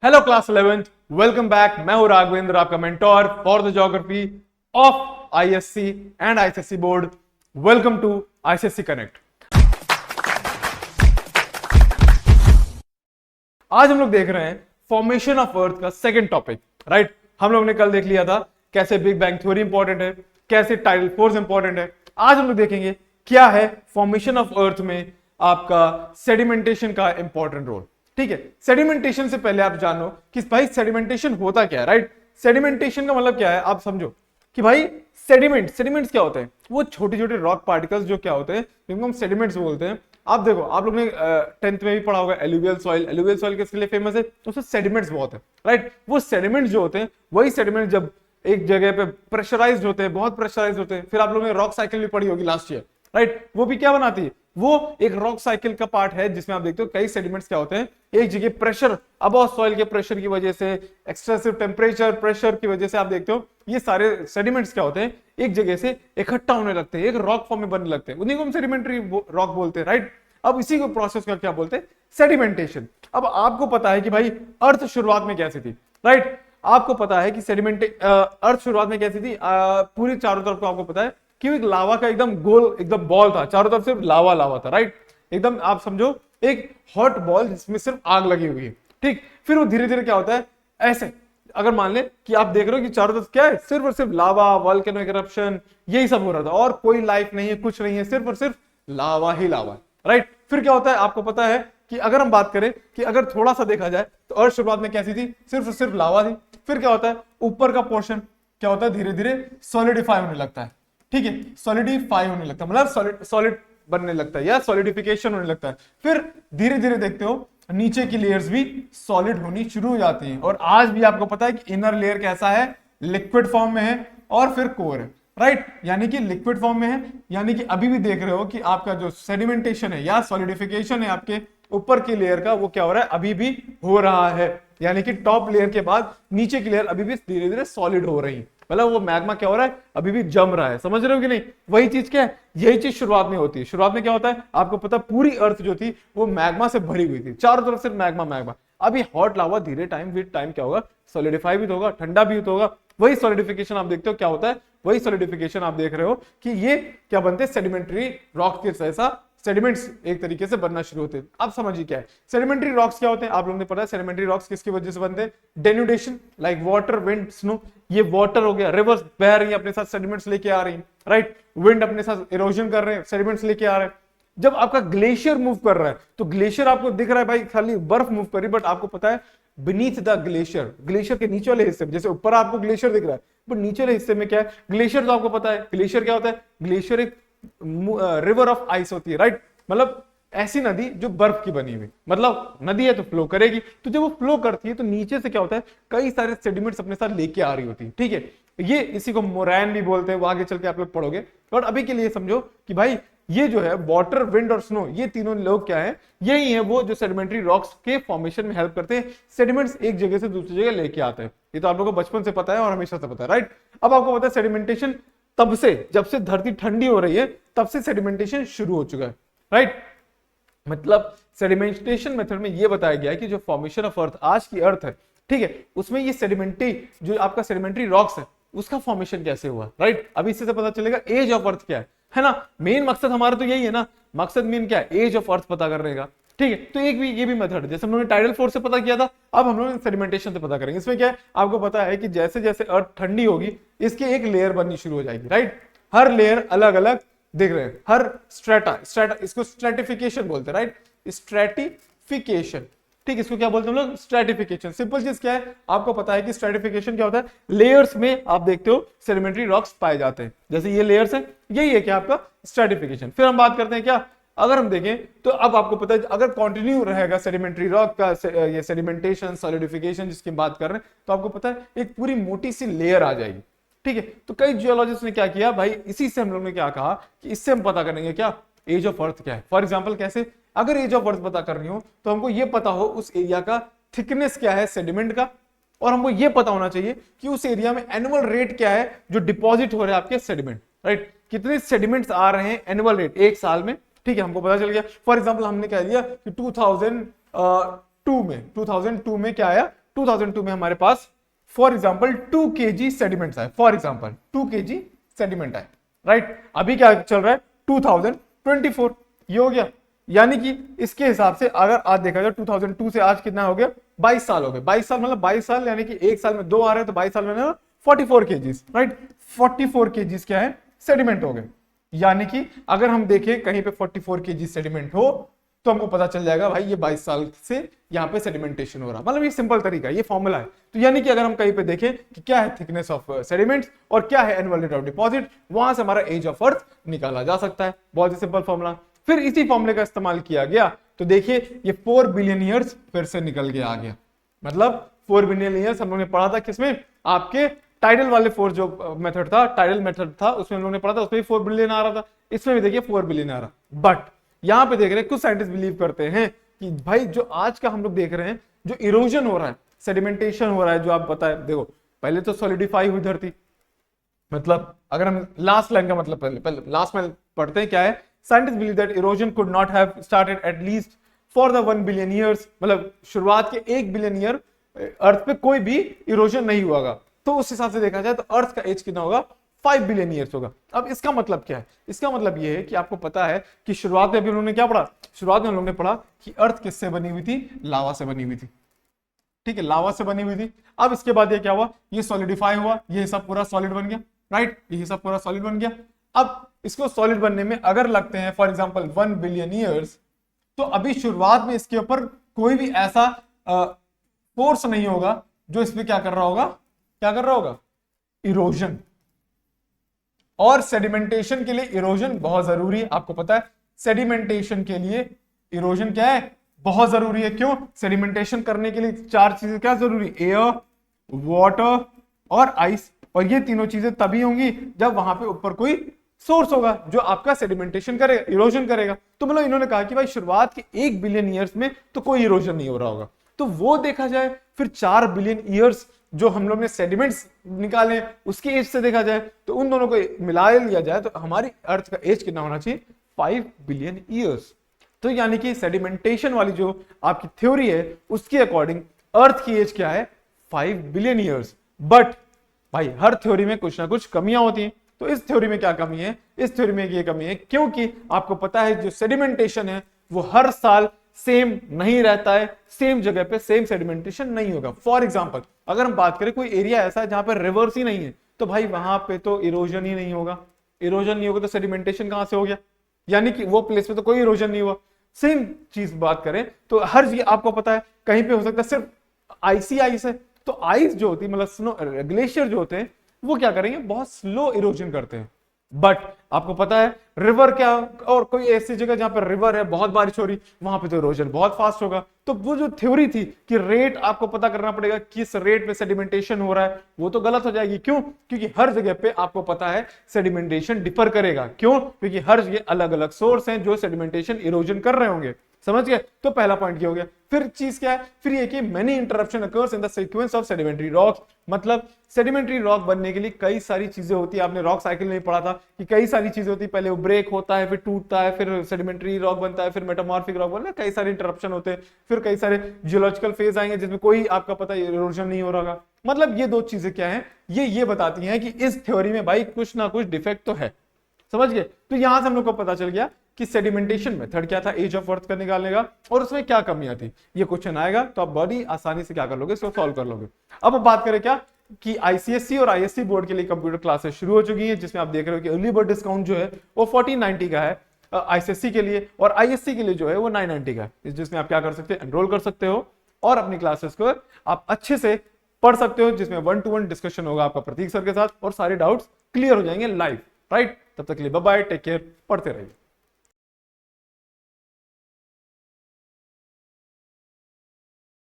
Hello class 11th, welcome back. मैं हूं राघवेंद्र, आपका mentor for the geography of ISC and ICSE board. Welcome to ICSE connect. आज हम लोग देख रहे हैं फॉर्मेशन ऑफ अर्थ का सेकंड टॉपिक, राइट। हम लोग ने कल देख लिया था कैसे बिग बैंग थ्योरी इंपॉर्टेंट है, कैसे टाइडल फोर्स इंपॉर्टेंट है। आज हम लोग देखेंगे क्या है फॉर्मेशन ऑफ अर्थ में आपका सेडिमेंटेशन का इंपॉर्टेंट रोल। ठीक है, सेडिमेंटेशन से पहले आप जानो कि भाई सेडिमेंटेशन होता क्या है, राइट। सेडिमेंटेशन का मतलब क्या है, आप समझो कि भाई सेडिमेंट्स क्या होते हैं। वो छोटे छोटे रॉक पार्टिकल्स जो क्या होते हैं, जिनको हम सेडिमेंट्स बोलते हैं। आप देखो, आप लोग ने 10th में भी पढ़ा होगा एलुवियल सॉइल किसके लिए फेमस है, उसमें सेडिमेंट्स बहुत है, राइट। वो सेडिमेंट्स जो होते हैं, वही सेडिमेंट्स जब एक जगह पे प्रेशराइज्ड होते हैं, बहुत प्रेशराइज्ड होते हैं, फिर आप लोगों ने रॉक साइकिल भी पढ़ी होगी लास्ट ईयर, राइट। वो भी क्या बनाती है, वो एक रॉक साइकिल का पार्ट है जिसमें आप देखते हो कई सेडिमेंट्स क्या होते हैं, एक जगह प्रेशर, अबव सॉइल के प्रेशर की वजह से, एक्सेसिव टेम्परेचर प्रेशर की वजह से आप देखते हो ये सारे सेडिमेंट्स क्या होते हैं, एक जगह से इकट्ठा होने लगते हैं, एक रॉक फॉर्म में बनने लगते हैं, उन्हीं को हम सेडिमेंट्री रॉक बोलते हैं, राइट। अब इसी को प्रोसेस का क्या बोलते हैं, सेडिमेंटेशन। अब आपको पता है कि भाई अर्थ शुरुआत में कैसी थी, राइट। आपको पता है कि अर्थ शुरुआत में कैसी थी, पूरी चारों तरफ को आपको पता है कि एक लावा का एकदम गोल एकदम बॉल था, चारों तरफ सिर्फ लावा था, राइट। एकदम आप समझो एक हॉट बॉल जिसमें सिर्फ आग लगी हुई है, ठीक। फिर वो धीरे धीरे क्या होता है, ऐसे अगर मान ले कि आप देख रहे हो कि चारों तरफ क्या है, सिर्फ और सिर्फ लावा, वोल्केनोइक इरप्शन, यही सब हो रहा था और कोई लाइफ नहीं है, कुछ नहीं है, सिर्फ और सिर्फ लावा ही लावा, राइट। फिर क्या होता है, आपको पता है कि अगर हम बात करें कि अगर थोड़ा सा देखा जाए तो अर्थ शुरुआत में कैसी थी, सिर्फ और सिर्फ लावा थी। फिर क्या होता है, ऊपर का पोर्शन क्या होता है, धीरे धीरे सॉलिडिफाई होने लगता है, ठीक है, सॉलिडिफाई होने लगता है, मतलब सॉलिड बनने लगता है या सॉलिडिफिकेशन होने लगता है। फिर धीरे धीरे देखते हो नीचे की लेयर्स भी सॉलिड होनी शुरू हो जाती हैं, और आज भी आपको पता है कि इनर लेयर कैसा है, लिक्विड फॉर्म में है, और फिर कोर है, राइट। यानी कि लिक्विड फॉर्म में है, यानी कि अभी भी देख रहे हो कि आपका जो सेडिमेंटेशन है या सॉलिडिफिकेशन है आपके ऊपर की लेयर का, वो क्या हो रहा है, अभी भी हो रहा है। यानी कि टॉप लेयर के बाद नीचे की लेयर अभी भी धीरे धीरे सॉलिड हो रही है, मतलब वो मैग्मा क्या हो रहा है, अभी भी जम रहा है। समझ रहे हो कि नहीं, वही चीज क्या है, यही चीज शुरुआत में होती है। शुरुआत में क्या होता है, आपको पता है पूरी अर्थ जो थी वो मैग्मा से भरी हुई थी, चारों तरफ से मैग्मा। अभी हॉट लावा धीरे टाइम विद टाइम क्या होगा, सॉलिडिफाई भी होगा, ठंडा भी होगा। वही सॉलिडिफिकेशन आप देखते हो क्या होता है, वही सॉलिडिफिकेशन आप देख रहे हो कि ये क्या बनते हैं, सेडिमेंट्री रॉक के जैसा सेडिमेंट्स एक तरीके से बनना शुरू होते हैं। अब समझिए क्या है सेडिमेंट्री रॉक्स क्या होते हैं, आप लोगों ने पता है सेडिमेंट्री रॉक्स किसकी वजह से बनते हैं, denudation, like water, wind, snow. ये वाटर हो गया, रिवर्स बह रही है अपने साथ सेडिमेंट्स लेके आ रही है, राइट। विंड अपने साथ इरोजन कर रहे हैं, सेडिमेंट्स लेके आ रहे हैं। जब आपका ग्लेशियर मूव कर रहा है तो ग्लेशियर आपको दिख रहा है भाई खाली बर्फ मूव कर रही है, बट आपको पता है बीनीथ द ग्लेशियर के नीचे वाले हिस्से में, जैसे ऊपर आपको ग्लेशियर दिख रहा है, बट नीचे वाले हिस्से में क्या है, ग्लेशियर। तो आपको पता है ग्लेशियर क्या होता है, ग्लेशियर एक रिवर ऑफ आइस होती है, राइट। मतलब ऐसी नदी जो बर्फ की बनी हुई, मतलब नदी है तो फ्लो करेगी, तो जब वो फ्लो करती है तो नीचे से क्या होता है, कई सारे सेडिमेंट्स अपने साथ लेके आ रही होती है, ठीक है। ये इसी को मोरैन भी बोलते हैं, वो आगे चल के आप लोग पढ़ोगे। और अभी के लिए समझो कि भाई ये जो है वाटर, विंड और स्नो, ये तीनों लोग क्या है, यही है वो जो सेडिमेंट्री रॉक्स के फॉर्मेशन में हेल्प करते हैं। सेडिमेंट्स एक जगह से दूसरी जगह लेके आते हैं, ये तो आप लोगों को बचपन से पता है और हमेशा से पता है, राइट। अब आपको पता है सेडिमेंटेशन तब से, जब से धरती ठंडी हो रही है तब से सेडिमेंटेशन शुरू हो चुका है, राइट। मतलब सेडिमेंटेशन मेथड में यह बताया गया है कि जो फॉर्मेशन ऑफ अर्थ, आज की अर्थ है, ठीक है, उसमें ये सेडिमेंट्री जो आपका सेडिमेंट्री रॉक्स है उसका फॉर्मेशन कैसे हुआ, राइट। अभी इससे पता चलेगा एज ऑफ अर्थ क्या है ना। मेन मकसद हमारा तो यही है ना, मकसद मेन क्या है, एज ऑफ अर्थ पता करने का, ठीक है। तो एक भी ये भी मेथड है, जैसे हम लोगों ने टाइडल फोर्स से पता किया था, अब हम लोग सेडिमेंटेशन से पता करेंगे। इसमें क्या है, आपको पता है कि जैसे जैसे अर्थ ठंडी होगी इसकी एक लेयर बननी शुरू हो जाएगी, राइट। हर लेयर अलग अलग दिख रहे हैं, हर स्ट्रेटा इसको स्ट्रेटिफिकेशन बोलते हैं, राइट। स्ट्रेटिफिकेशन, ठीक, इसको क्या बोलते हैं हम लोग, स्ट्रेटिफिकेशन। सिंपल चीज क्या है, आपको पता है कि स्ट्रेटिफिकेशन क्या होता है, लेयर्स में आप देखते हो सेडिमेंट्री रॉक्स पाए जाते हैं, जैसे ये लेयर्स है, यही है क्या आपका स्ट्रेटिफिकेशन। फिर हम बात करते हैं क्या, अगर हम देखें तो अब आपको पता है अगर कंटिन्यू रहेगा सेडिमेंट्री रॉक का ये सेडिमेंटेशन सॉलिडिफिकेशन जिसकी बात कर रहे हैं, तो आपको पता है एक पूरी मोटी सी लेयर आ जाएगी, ठीक है। तो कई जियोलॉजिस्ट ने क्या किया भाई, इसी से हम लोग ने क्या कहा कि इससे हम पता करेंगे क्या, एज ऑफ अर्थ क्या है। फॉर एग्जांपल कैसे, अगर एज ऑफ अर्थ पता करनी हो तो हमको ये पता हो उस एरिया का थिकनेस क्या है सेडिमेंट का, और हमको ये पता होना चाहिए कि उस एरिया में एनुअल रेट क्या है जो डिपॉजिट हो रहे हैं आपके सेडिमेंट, राइट। कितने सेडिमेंट्स आ रहे हैं एनुअल रेट एक साल में, ठीक है, हमको पता चल गया। फॉर एग्जांपल हमने कह दिया कि 2002 में क्या आया, 2002 में हमारे पास फॉर एग्जांपल 2 kg सेडिमेंट्स आए, फॉर एग्जांपल 2 kg सेडिमेंट आए, राइट। अभी क्या चल रहा है 2024, ये हो गया। यानी कि इसके हिसाब से अगर आज देखा जाए 2002 से आज कितना हो गया, 22 साल हो गए। 22 साल मतलब 22 साल यानी कि एक साल में 2 आ रहे हैं, तो 22 साल में 44 kgs, राइट। 44 kgs क्या है, सेडिमेंट हो गए। यानी कि अगर हम देखें कहीं पे 44 kg सेडिमेंट हो तो हमको पता चल जाएगा भाई ये 22 साल से यहाँ पे सेडिमेंटेशन हो रहा। मतलब ये सिंपल तरीका है, ये फॉर्मूला है। तो यानी कि अगर हम कहीं पे देखें कि क्या है थिकनेस ऑफ सेडिमेंट्स और क्या है एनुअल रेट ऑफ डिपॉजिट, वहां से हमारा एज ऑफ अर्थ निकाला जा सकता है। बहुत ही सिंपल फॉर्मूला। फिर इसी फॉर्मूले का इस्तेमाल किया गया तो देखिए ये 4 बिलियन ईयर्स फिर से निकल के आ गया। मतलब 4 बिलियन ईयर्स हम लोगों ने पढ़ा था किसमें, आपके टाइडल वाले फोर्स जो मेथड था, टाइडल मेथड था, उसमें हम लोगों ने पढ़ा था, उसमें 4 बिलियन आ रहा था, इसमें भी देखिए 4 बिलियन आ रहा। बट यहां पे देख रहे हैं कुछ साइंटिस्ट बिलीव करते हैं कि भाई जो आज का हम लोग देख रहे हैं, जो इरोजन हो रहा है, सेडिमेंटेशन हो रहा है, जो आप बताए, देखो पहले तो सॉलिडिफाई हुई धरती। मतलब अगर हम लास्ट लाइन का मतलब पहले लास्ट में पढ़ते हैं क्या है, scientist believe that erosion could not have started at least for the 1 billion years. मतलब शुरुआत के 1 बिलियन ईयर अर्थ पे कोई भी इरोजन नहीं हुआ। तो उस हिसाब से देखा जाए तो अर्थ का एज कितना होगा, 5 बिलियन ईयर्स होगा। अब इसका मतलब क्या है, इसका मतलब ये है कि आपको पता है कि शुरुआत में अभी उन्होंने क्या पढ़ा, शुरुआत में हम लोगों ने पढ़ा कि अर्थ किससे बनी हुई थी, लावा से बनी हुई थी, ठीक है, लावा से बनी हुई थी। अब इसके बाद ये क्या हुआ, ये सॉलिडिफाई हुआ, ये सब पूरा सॉलिड बन गया, राइट, ये सब पूरा सॉलिड बन गया। अब इसको सॉलिड बनने में अगर लगते हैं फॉर एग्जांपल 1 बिलियन ईयर्स, तो अभी शुरुआत में इसके ऊपर कोई भी ऐसा फोर्स नहीं होगा जो इसमें क्या कर रहा होगा, क्या कर रहा होगा, इरोजन। और सेडिमेंटेशन के लिए इरोजन बहुत जरूरी है, आपको पता है सेडिमेंटेशन के लिए इरोजन क्या है, बहुत जरूरी है। क्यों, सेडिमेंटेशन करने के लिए 4 चीजें क्या जरूरी, एयर, वाटर और आइस। और ये तीनों चीजें तभी होंगी जब वहां पे ऊपर कोई सोर्स होगा जो आपका सेडिमेंटेशन करेगा, इरोजन करेगा। तो मतलब इन्होंने कहा कि भाई शुरुआत के 1 बिलियन ईयर्स में तो कोई इरोजन नहीं हो रहा होगा। तो वो देखा जाए, फिर 4 बिलियन ईयर्स जो हम लोग ने सेडिमेंट्स निकाले उसके एज से देखा जाए, तो उन दोनों को मिला लिया जाए तो हमारी अर्थ का एज कितना होना चाहिए, 5 बिलियन ईयर्स। तो यानी कि सेडिमेंटेशन वाली जो आपकी थ्योरी है उसके अकॉर्डिंग अर्थ की एज क्या है, 5 बिलियन ईयर्स। बट भाई हर थ्योरी में कुछ ना कुछ कमियां होती हैं। तो इस थ्योरी में क्या कमी है, इस थ्योरी में ये कमी है क्योंकि आपको पता है जो सेडिमेंटेशन है वो हर साल सेम नहीं रहता है, सेम जगह पे सेम सेडिमेंटेशन नहीं होगा। फॉर एग्जांपल अगर हम बात करें कोई एरिया ऐसा है जहां पर रिवर्स ही नहीं है, तो भाई वहां पे तो इरोजन ही नहीं होगा। इरोजन नहीं होगा तो सेडिमेंटेशन कहां से हो गया, यानी कि वो प्लेस पे तो कोई इरोजन नहीं हुआ। सेम चीज बात करें तो हर जगह आपको पता है कहीं पे हो सकता है सिर्फ आइसी आइस है, तो आइस जो होती है मतलब स्नो ग्लेशियर जो होते हैं वो क्या करेंगे, बहुत स्लो इरोजन करते हैं। बट आपको पता है रिवर क्या, और कोई ऐसी जगह जहां पर रिवर है, बहुत बारिश हो रही, वहां पे तो इरोजन बहुत फास्ट होगा। तो वो जो थ्योरी थी कि रेट आपको पता करना पड़ेगा किस रेट पे सेडिमेंटेशन हो रहा है, वो तो गलत हो जाएगी। क्यों, क्योंकि हर जगह पे आपको पता है सेडिमेंटेशन डिफर करेगा। क्यों, क्योंकि हर जगह अलग अलग सोर्स हैं जो सेडिमेंटेशन इरोजन कर रहे होंगे। समझ गए, तो पहला पॉइंट ये हो गया। फिर चीज क्या है, फिर ये कि many interruption occurs in the sequence of sedimentary rocks. मतलब सेडिमेंट्री रॉक बनने के लिए कई सारी चीजें होती है। आपने रॉक साइकिल में पढ़ा था कि कई सारी चीजें होती है, पहले वो ब्रेक होता है, फिर टूटता है, फिर सेडिमेंट्री रॉक बनता है, फिर मेटामॉर्फिक रॉक बनता है, कई सारे इंटरप्शन होते हैं। फिर कई सारे जियोलॉजिकल फेज आएंगे जिसमें कोई आपका पता है इरोजन नहीं हो रहा। मतलब ये दो चीजें क्या है, ये बताती हैं कि इस थ्योरी में भाई कुछ ना कुछ डिफेक्ट तो है। समझ गए, तो यहां से हम लोग को पता चल गया कि सेडिमेंटेशन मेथड क्या था एज ऑफ अर्थ का निकालने का, और उसमें क्या कमियां थी। ये क्वेश्चन आएगा तो आप बड़ी आसानी से क्या कर लोगे, इसको सॉल्व कर लोगे। अब बात करें क्या कि आईसीएससी और आईएससी बोर्ड के लिए कंप्यूटर क्लासेस शुरू हो चुकी हैं, जिसमें आप देख रहे हो कि अर्ली बर्ड डिस्काउंट जो है वो 1490 का है आईसीएससी के लिए, और आईएससी के लिए जो है वो 990 का है, जिसमें आप क्या कर सकते हैं, एनरोल कर सकते हो और अपनी क्लासेस को आप अच्छे से पढ़ सकते हो, जिसमें 1-to-1 डिस्कशन होगा आपका प्रतीक सर के साथ और सारे डाउट्स क्लियर हो जाएंगे लाइव। राइट, तब तक के लिए बाय बाय, टेक केयर, पढ़ते रहिए।